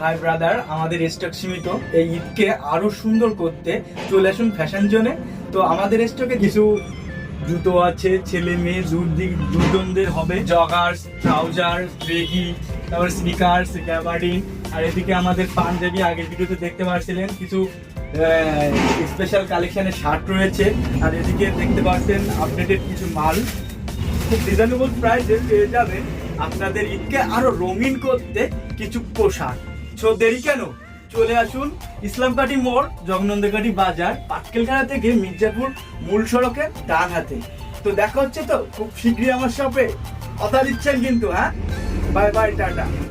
High brother, আমাদের stock সীমিত। এই ঈদকে আরো সুন্দর করতে চলে আসুন ফ্যাশন জোনে। তো আমাদের স্টকে কিছু জুতো আছে, ছেলে মেয়ে দুজনদের হবে, জগার্স, ট্রাউজার, বেগি, তারপর স্নিকার্স, গ্যাবার্ডিন। আর এদিকে আমাদের পাঞ্জাবি, আগের ভিডিওতে দেখতে পাচ্ছিলেন কিছু স্পেশাল কালেকশনের শার্ট রয়েছে। আর এদিকে দেখতে পাচ্ছেন আপডেটেড কিছু মাল খুব রিজনেবল প্রাইসে পেয়ে যাবেন আপনাদের ঈদকে আরো রঙিন করতে কিছু পোশাক। সো দেরি কেন, চলে আসুন ইসলামকাঠি মোড়, জগনন্দকাঠি বাজার, পাটকেলখানা থেকে মির্জাপুর মূল সড়কের ডান হাতে। তো দেখা হচ্ছে তো খুব শীঘ্রই আমার শপে। কথা দিচ্ছেন কিন্তু, হ্যাঁ? Bye bye, tata.